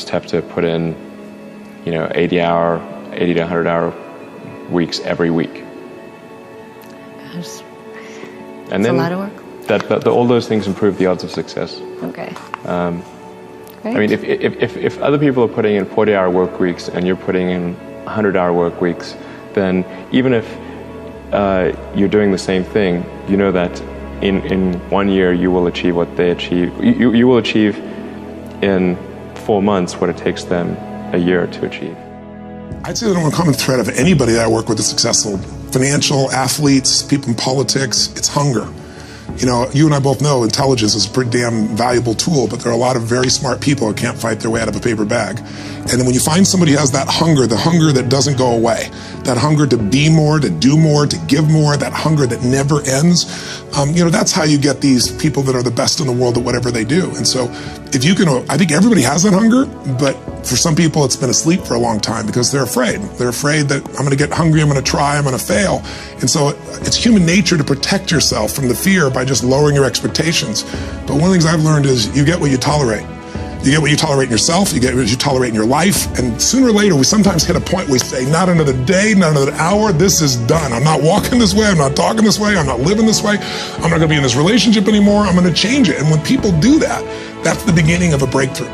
just have to put in, 80 to 100 hour weeks every week. Gosh. And then a lot of work. All those things improve the odds of success. Okay. I mean, if other people are putting in 40-hour work weeks and you're putting in 100-hour work weeks, then even if you're doing the same thing, you know that in 1 year you will achieve what they achieve. You will achieve in 4 months what it takes them a year to achieve. I'd say the number one common thread of anybody that I work with is successful, financial, athletes, people in politics, it's hunger. You and I both know intelligence is a pretty damn valuable tool, but there are a lot of very smart people who can't fight their way out of a paper bag. And then when you find somebody who has that hunger, the hunger that doesn't go away, that hunger to be more, to do more, to give more, that hunger that never ends, that's how you get these people that are the best in the world at whatever they do. And so if you can, I think everybody has that hunger, but for some people it's been asleep for a long time because they're afraid. They're afraid that I'm going to get hungry, I'm going to try, I'm going to fail. And so it's human nature to protect yourself from the fear by just lowering your expectations. But one of the things I've learned is you get what you tolerate. You get what you tolerate in yourself, you get what you tolerate in your life, and sooner or later we sometimes hit a point where we say, not another day, not another hour, this is done. I'm not walking this way, I'm not talking this way, I'm not living this way, I'm not going to be in this relationship anymore, I'm going to change it. And when people do that, that's the beginning of a breakthrough.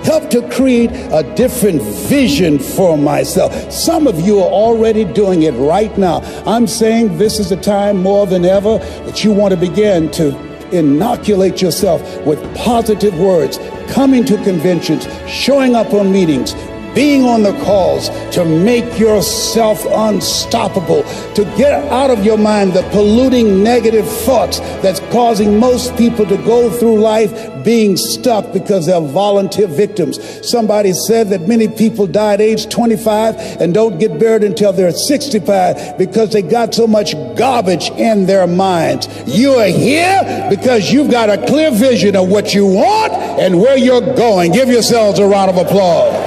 Help to create a different vision for myself. Some of you are already doing it right now. I'm saying this is the time more than ever that you want to begin to inoculate yourself with positive words, coming to conventions, showing up on meetings, being on the calls, to make yourself unstoppable, to get out of your mind the polluting negative thoughts that's causing most people to go through life being stuck because they're volunteer victims. Somebody said that many people die at age 25 and don't get buried until they're 65 because they got so much garbage in their minds. You are here because you've got a clear vision of what you want and where you're going. Give yourselves a round of applause.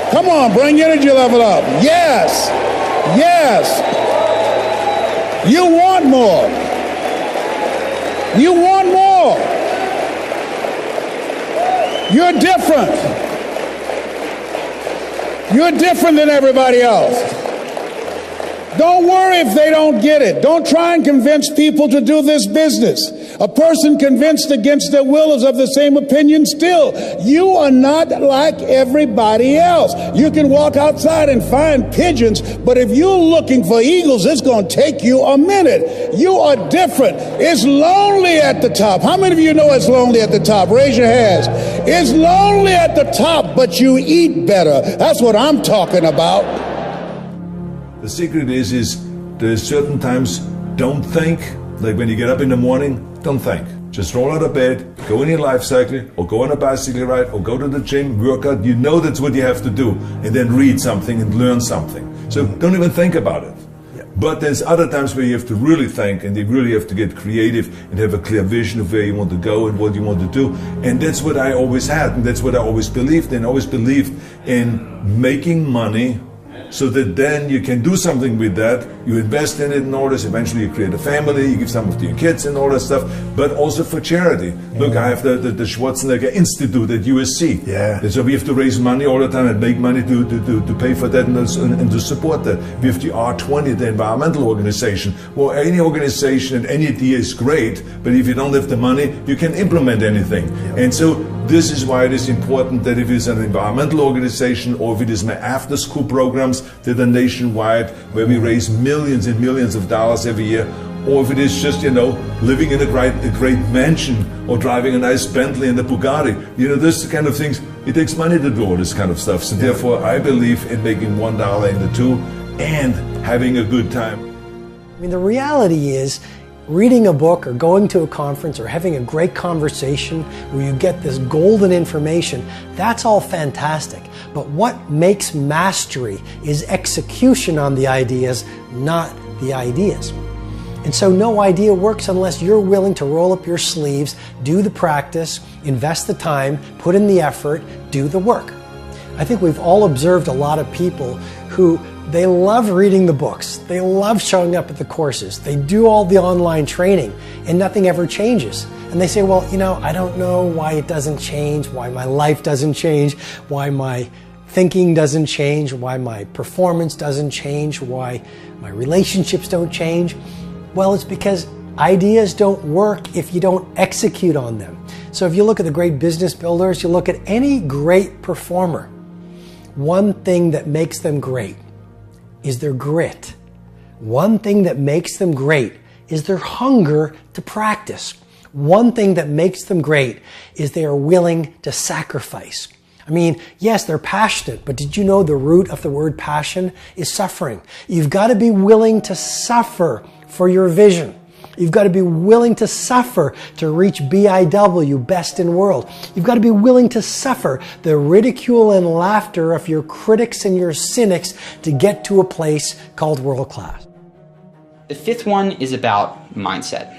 Come on, bring your energy level up. Yes. Yes. You want more. You want more. You're different. You're different than everybody else. Don't worry if they don't get it. Don't try and convince people to do this business. A person convinced against their will is of the same opinion still. You are not like everybody else. You can walk outside and find pigeons, but if you're looking for eagles, it's going to take you a minute. You are different. It's lonely at the top. How many of you know it's lonely at the top? Raise your hands. It's lonely at the top, but you eat better. That's what I'm talking about. The secret is there's certain times don't think. Like when you get up in the morning, don't think. Just roll out of bed, go in your life cycle, or go on a bicycle ride, or go to the gym, work out. You know that's what you have to do. And then read something and learn something. So don't even think about it. But there's other times where you have to really think and you really have to get creative and have a clear vision of where you want to go and what you want to do. And that's what I always had, and that's what I always believed in. I always believed in making money so that then you can do something with that. You invest in it and all this. Eventually you create a family, you give some of your kids and all that stuff, but also for charity. Look, I have the Schwarzenegger Institute at USC. Yeah. And so we have to raise money all the time and make money to pay for that and to support that. We have the R20, the environmental organization. Well, any organization and any idea is great, but if you don't have the money, you can implement anything. And so this is why it is important that if it's an environmental organization or if it is my after-school programs that are nationwide where we raise millions and millions of dollars every year, or if it is just, living in a great mansion or driving a nice Bentley and a Bugatti, this kind of things, it takes money to do all this kind of stuff. So therefore, I believe in making $1 into $2 and having a good time. I mean, the reality is, reading a book or going to a conference or having a great conversation where you get this golden information, that's all fantastic. But what makes mastery is execution on the ideas, not the ideas. And so no idea works unless you're willing to roll up your sleeves, do the practice, invest the time, put in the effort, do the work. I think we've all observed a lot of people who They love reading the books. They love showing up at the courses. They do all the online training and nothing ever changes. And they say, well, I don't know why it doesn't change, why my life doesn't change, why my thinking doesn't change, why my performance doesn't change, why my relationships don't change. Well, it's because ideas don't work if you don't execute on them. So if you look at the great business builders, you look at any great performer, one thing that makes them great is their grit. One thing that makes them great is their hunger to practice. One thing that makes them great is they are willing to sacrifice. I mean, yes, they're passionate, but did you know the root of the word passion is suffering? You've got to be willing to suffer for your vision. You've got to be willing to suffer to reach BIW, best in world. You've got to be willing to suffer the ridicule and laughter of your critics and your cynics to get to a place called world class. The fifth one is about mindset.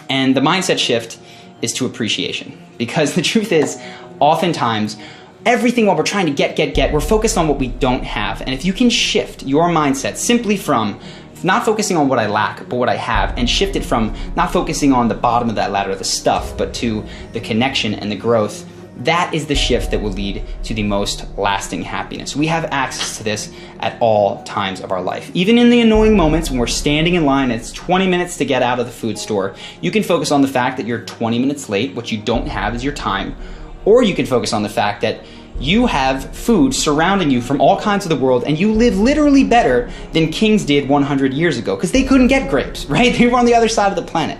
And the mindset shift is to appreciation. Because the truth is, oftentimes, everything while we're trying to get, we're focused on what we don't have. And if you can shift your mindset simply from not focusing on what I lack, but what I have, and shift it from not focusing on the bottom of that ladder, the stuff, but to the connection and the growth, that is the shift that will lead to the most lasting happiness. We have access to this at all times of our life. Even in the annoying moments when we're standing in line and it's 20 minutes to get out of the food store, you can focus on the fact that you're 20 minutes late. What you don't have is your time. Or you can focus on the fact that you have food surrounding you from all kinds of the world, and you live literally better than kings did 100 years ago, because they couldn't get grapes, right? They were on the other side of the planet.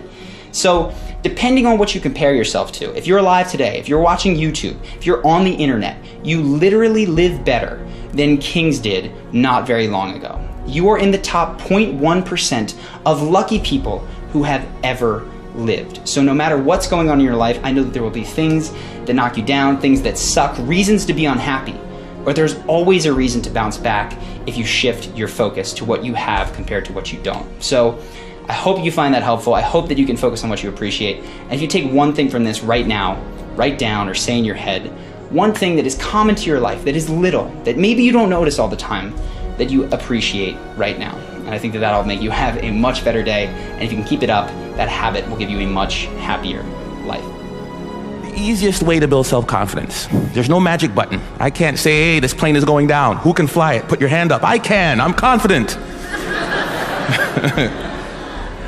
So depending on what you compare yourself to, if you're alive today, if you're watching YouTube, if you're on the internet, you literally live better than kings did not very long ago. You are in the top 0.1% of lucky people who have ever lived. So no matter what's going on in your life, I know that there will be things that knock you down, things that suck, reasons to be unhappy, but there's always a reason to bounce back if you shift your focus to what you have compared to what you don't. So I hope you find that helpful. I hope that you can focus on what you appreciate. And if you take one thing from this right now, write down or say in your head, one thing that is common to your life, that is little, that maybe you don't notice all the time, that you appreciate right now. And I think that that'll make you have a much better day. And if you can keep it up, that habit will give you a much happier life. The easiest way to build self-confidence. There's no magic button. I can't say, hey, this plane is going down. Who can fly it? Put your hand up. I can. I'm confident.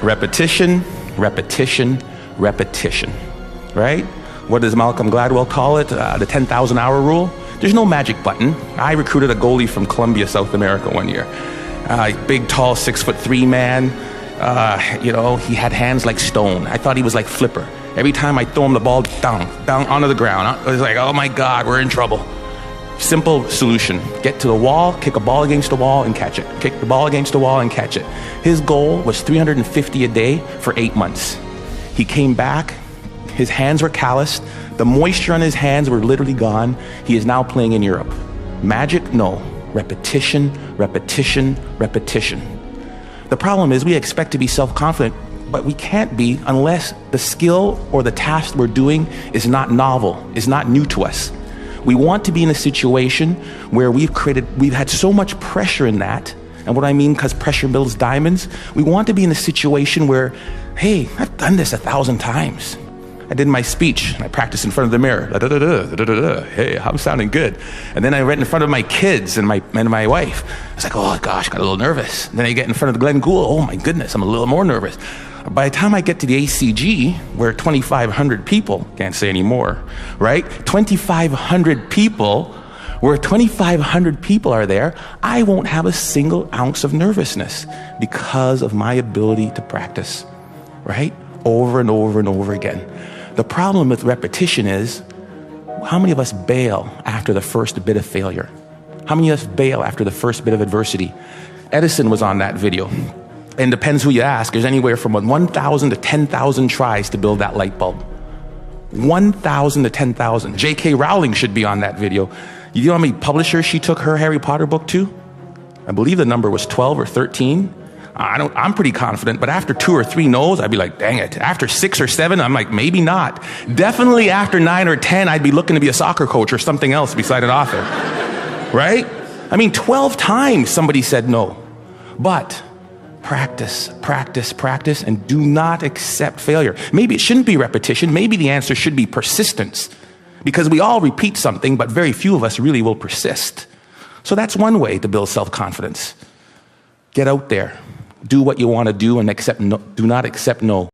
Repetition, repetition, repetition. Right? What does Malcolm Gladwell call it? The 10,000 hour rule? There's no magic button. I recruited a goalie from Colombia, South America one year. Big, tall, 6'3" man. He had hands like stone. I thought he was like Flipper. Every time I throw him the ball, down onto the ground. I was like, oh my God, we're in trouble. Simple solution. Get to the wall, kick a ball against the wall and catch it. Kick the ball against the wall and catch it. His goal was 350 a day for 8 months. He came back, his hands were calloused, the moisture on his hands were literally gone. He is now playing in Europe. Magic? No. Repetition, repetition, repetition. The problem is we expect to be self-confident, but we can't be unless the skill or the task we're doing is not novel, is not new to us. We want to be in a situation where we've had so much pressure in that, and what I mean, because pressure builds diamonds, we want to be in a situation where, hey, I've done this 1,000 times. I did my speech, and I practiced in front of the mirror. Hey, I'm sounding good. And then I read in front of my kids and my wife. I was like, oh gosh, got a little nervous. And then I get in front of Glenn Gould. Oh my goodness, I'm a little more nervous. By the time I get to the ACG, where 2,500 people, can't say anymore, right? 2,500 people, where 2,500 people are there, I won't have a single ounce of nervousness because of my ability to practice, right? Over and over and over again. The problem with repetition is, how many of us bail after the first bit of failure? How many of us bail after the first bit of adversity? Edison was on that video. And depends who you ask, there's anywhere from 1,000 to 10,000 tries to build that light bulb. 1,000 to 10,000. J.K. Rowling should be on that video. You know how many publishers she took her Harry Potter book to? I believe the number was 12 or 13. I'm pretty confident, but after 2 or 3 no's, I'd be like, dang it. After 6 or 7, I'm like, maybe not. Definitely after 9 or 10, I'd be looking to be a soccer coach or something else beside an author. Right? I mean, 12 times somebody said no. But practice, practice, practice, and do not accept failure. Maybe it shouldn't be repetition. Maybe the answer should be persistence. Because we all repeat something, but very few of us really will persist. So that's one way to build self-confidence. Get out there. Do what you want to do and do not accept no.